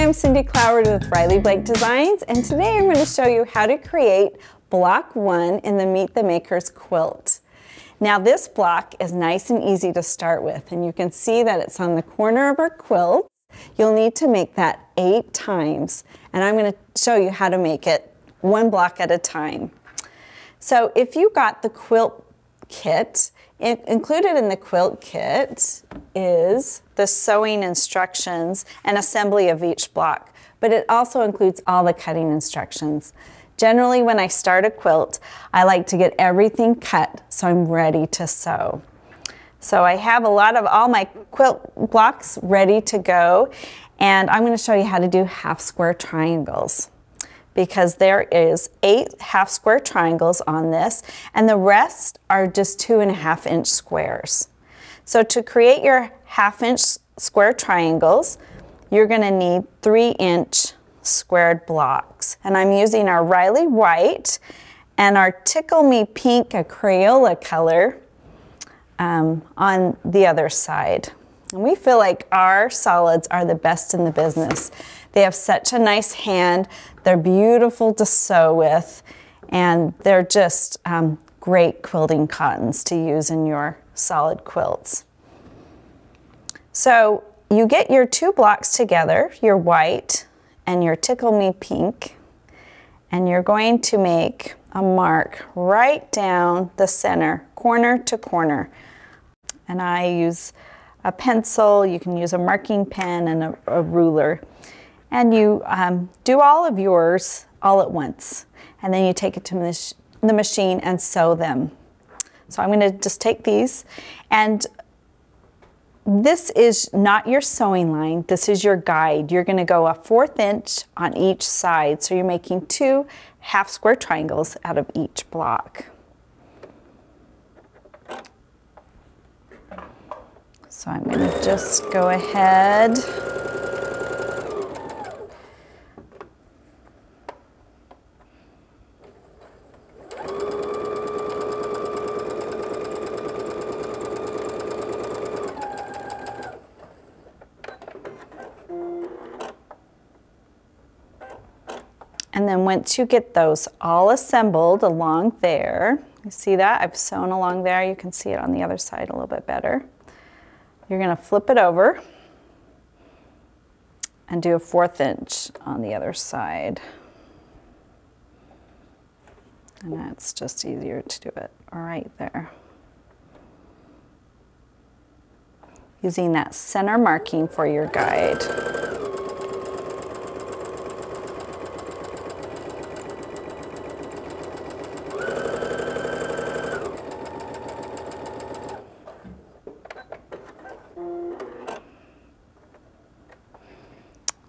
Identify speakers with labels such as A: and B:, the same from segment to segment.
A: I'm Cindy Cloward with Riley Blake Designs, and today I'm going to show you how to create block 1 in the Meet the Makers quilt. Now this block is nice and easy to start with, and you can see that it's on the corner of our quilt. You'll need to make that 8 times, and I'm going to show you how to make it one block at a time. So if you got the quilt kit, included in the quilt kit is the sewing instructions and assembly of each block, but it also includes all the cutting instructions. Generally, when I start a quilt, I like to get everything cut so I'm ready to sew. So I have all my quilt blocks ready to go, and I'm going to show you how to do half square triangles, because there is 8 half square triangles on this, and the rest are just 2.5 inch squares. So to create your 1/2 inch square triangles, you're going to need 3 inch squared blocks. And I'm using our Riley White and our Tickle Me Pink, a Crayola color, on the other side. And we feel like our solids are the best in the business. They have such a nice hand, they're beautiful to sew with, and they're just great quilting cottons to use in your solid quilts. So you get your 2 blocks together, your white and your Tickle Me Pink, and you're going to make a mark right down the center, corner to corner. And I use a pencil, you can use a marking pen and a ruler. And you do all of yours all at once. And then you take it to the machine and sew them. So I'm going to just take these, and this is not your sewing line, this is your guide. You're going to go 1/4 inch on each side, so you're making 2 half square triangles out of each block. So I'm going to just go ahead . And then once you get those all assembled along there, you see that? I've sewn along there. You can see it on the other side a little bit better. You're going to flip it over and do 1/4 inch on the other side. And that's just easier to do it right there. Using that center marking for your guide.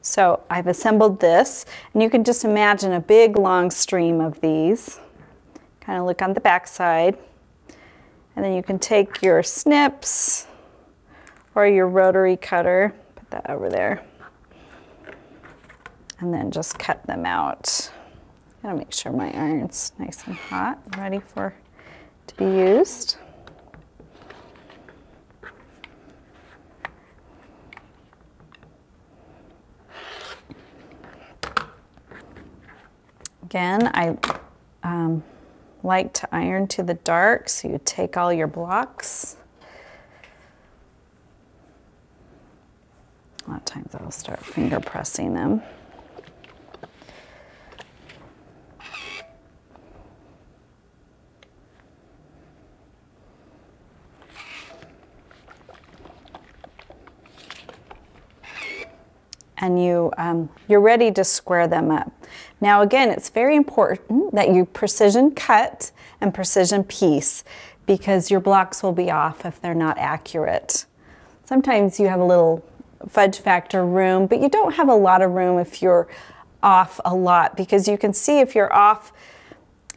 A: So I've assembled this, and you can just imagine a big long stream of these. Kind of look on the back side, and then you can take your snips or your rotary cutter, put that over there, and then just cut them out. Gotta make sure my iron's nice and hot, ready to be used. Again, I like to iron to the dark, so you take all your blocks. A lot of times I'll start finger pressing them. And you're ready to square them up. Now again, it's very important that you precision cut and precision piece, because your blocks will be off if they're not accurate. Sometimes you have a little fudge factor room, but you don't have a lot of room if you're off a lot, because you can see if you're off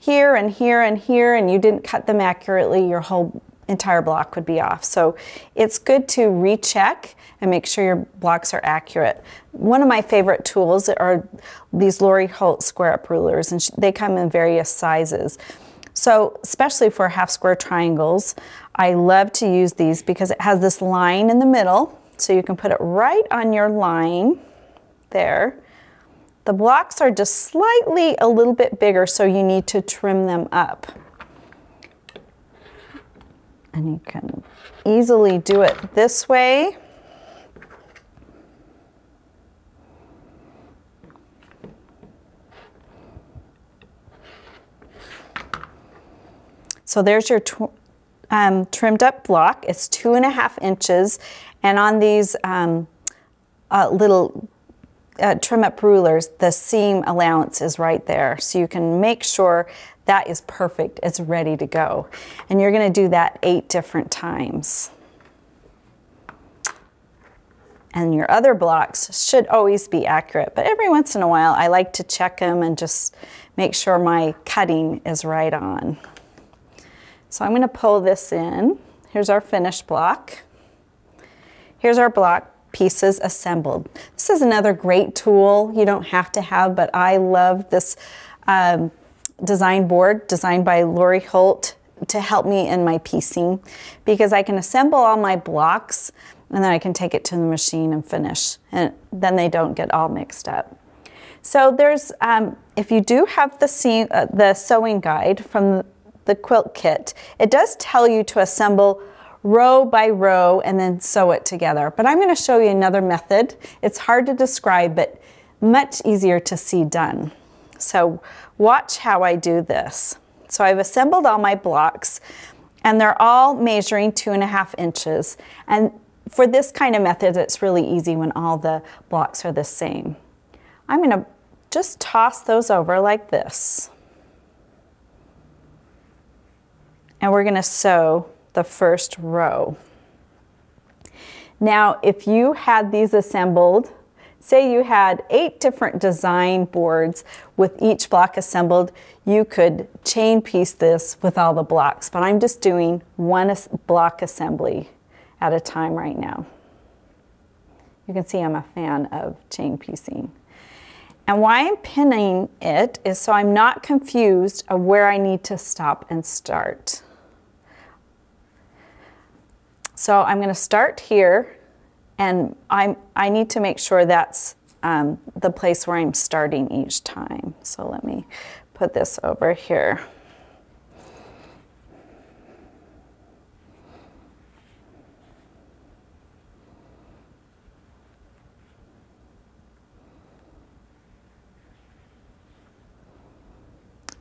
A: here and here and here and you didn't cut them accurately, your whole entire block would be off. So it's good to recheck and make sure your blocks are accurate. One of my favorite tools are these Lori Holt square up rulers, and they come in various sizes. So especially for half square triangles, I love to use these because it has this line in the middle, so you can put it right on your line there. The blocks are just slightly a little bit bigger, so you need to trim them up. And you can easily do it this way. So there's your trimmed up block. It's 2.5 inches. And on these little trim up rulers, the seam allowance is right there. So you can make sure that is perfect. It's ready to go. And you're going to do that 8 different times. And your other blocks should always be accurate, but every once in a while I like to check them and just make sure my cutting is right on. So I'm going to pull this in. Here's our finished block. Here's our block pieces assembled. This is another great tool you don't have to have, but I love this design board designed by Lori Holt to help me in my piecing, because I can assemble all my blocks and then I can take it to the machine and finish, and then they don't get all mixed up. So there's, if you do have the sewing guide from the quilt kit, it does tell you to assemble row by row and then sew it together. But I'm going to show you another method. It's hard to describe, but much easier to see done. So watch how I do this. So I've assembled all my blocks and they're all measuring 2.5 inches. And for this kind of method, it's really easy when all the blocks are the same. I'm going to just toss those over like this. And we're going to sew the first row. Now, if you had these assembled, say you had 8 different design boards with each block assembled, you could chain piece this with all the blocks, but I'm just doing one block assembly at a time right now. You can see I'm a fan of chain piecing. And why I'm pinning it is so I'm not confused of where I need to stop and start. So I'm going to start here, and I need to make sure that's the place where I'm starting each time. So let me put this over here.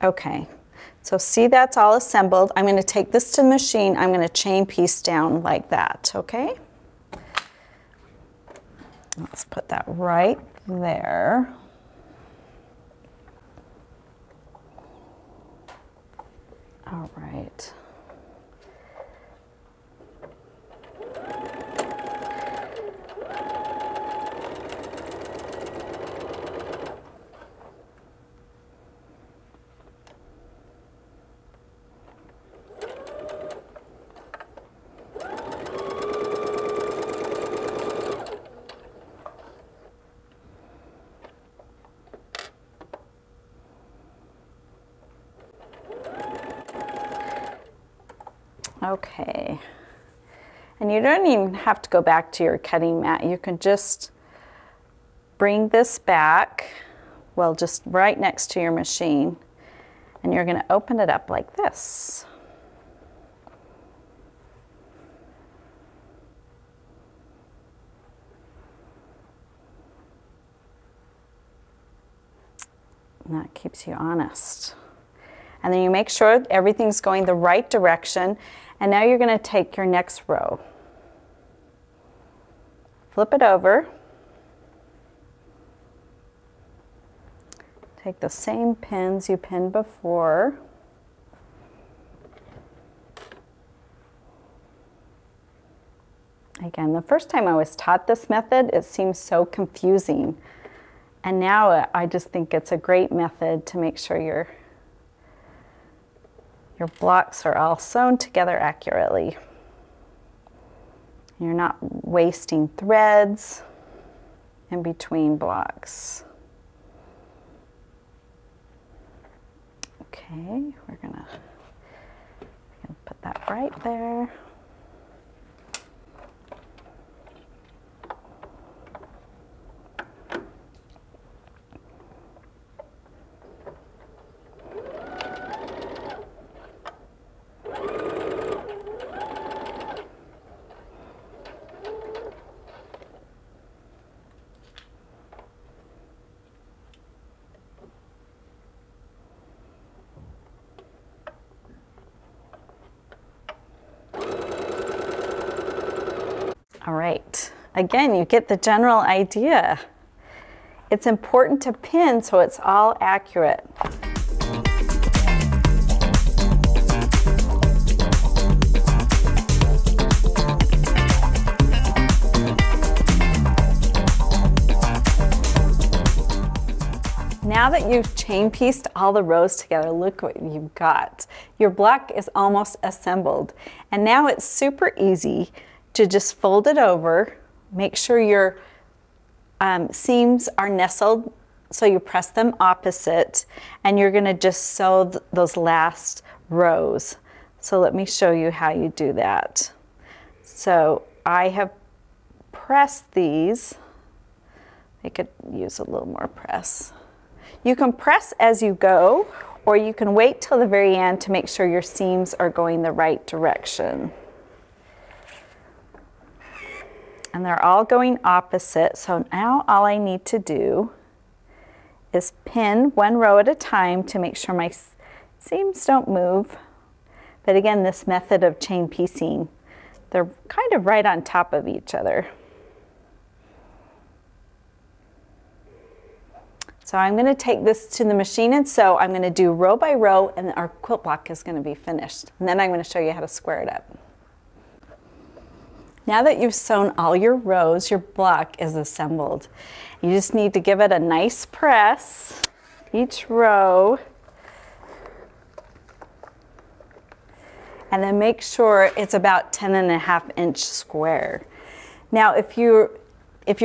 A: Okay, so see that's all assembled. I'm going to take this to the machine. I'm going to chain piece down like that, okay? Let's put that right there. All right. Okay, and you don't even have to go back to your cutting mat. You can just bring this back, well, just right next to your machine, and you're going to open it up like this. And that keeps you honest. And then you make sure everything's going the right direction. And now you're going to take your next row. Flip it over. Take the same pins you pinned before. Again, the first time I was taught this method, it seemed so confusing. And now I just think it's a great method to make sure your blocks are all sewn together accurately. You're not wasting threads in between blocks. Okay, we're gonna put that right there. All right, again, you get the general idea. It's important to pin so it's all accurate. Now that you've chain pieced all the rows together, look what you've got. Your block is almost assembled. And now it's super easy to just fold it over, make sure your seams are nestled so you press them opposite, and you're gonna just sew those last rows. So let me show you how you do that. So I have pressed these. I could use a little more press. You can press as you go, or you can wait till the very end to make sure your seams are going the right direction. And they're all going opposite, so now all I need to do is pin one row at a time to make sure my seams don't move. But again, this method of chain piecing, they're kind of right on top of each other. So I'm going to take this to the machine and sew. I'm going to do row by row, and our quilt block is going to be finished. And then I'm going to show you how to square it up. Now that you've sewn all your rows, your block is assembled. You just need to give it a nice press, each row, and then make sure it's about 10.5-inch square. Now if you're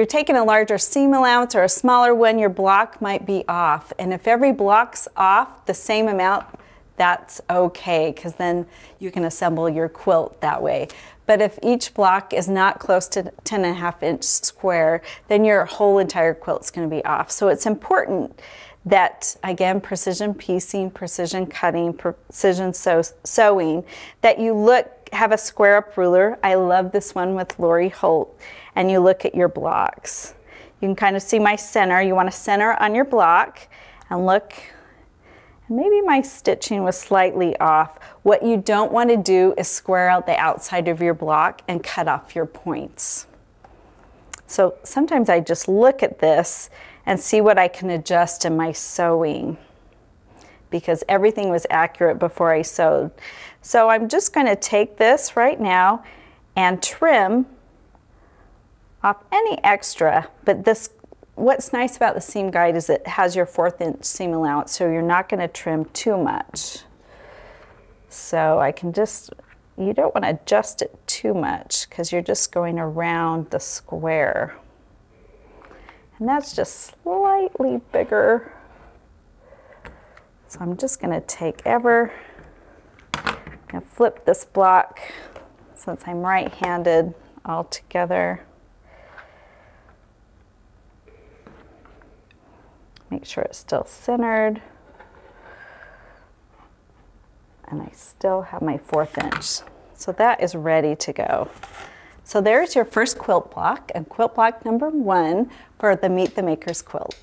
A: taking a larger seam allowance or a smaller one, your block might be off. And if every block's off the same amount, that's okay, because then you can assemble your quilt that way. But if each block is not close to 10.5-inch square, then your whole entire quilt's going to be off. So it's important that, again, precision piecing, precision cutting, precision sewing, that you have a square up ruler. I love this one with Lori Holt. And you look at your blocks. You can kind of see my center. You want to center on your block and look. And maybe my stitching was slightly off. What you don't want to do is square out the outside of your block and cut off your points. So sometimes I just look at this and see what I can adjust in my sewing, because everything was accurate before I sewed. So I'm just going to take this right now and trim off any extra, but what's nice about the seam guide is it has your 1/4-inch seam allowance, so you're not going to trim too much. So I can you don't want to adjust it too much because you're just going around the square. And that's just slightly bigger. So I'm just going to take and flip this block, since I'm right-handed, all together. Make sure it's still centered. And I still have my 1/4-inch. So that is ready to go. So there's your first quilt block, and quilt block number 1 for the Meet the Makers quilt.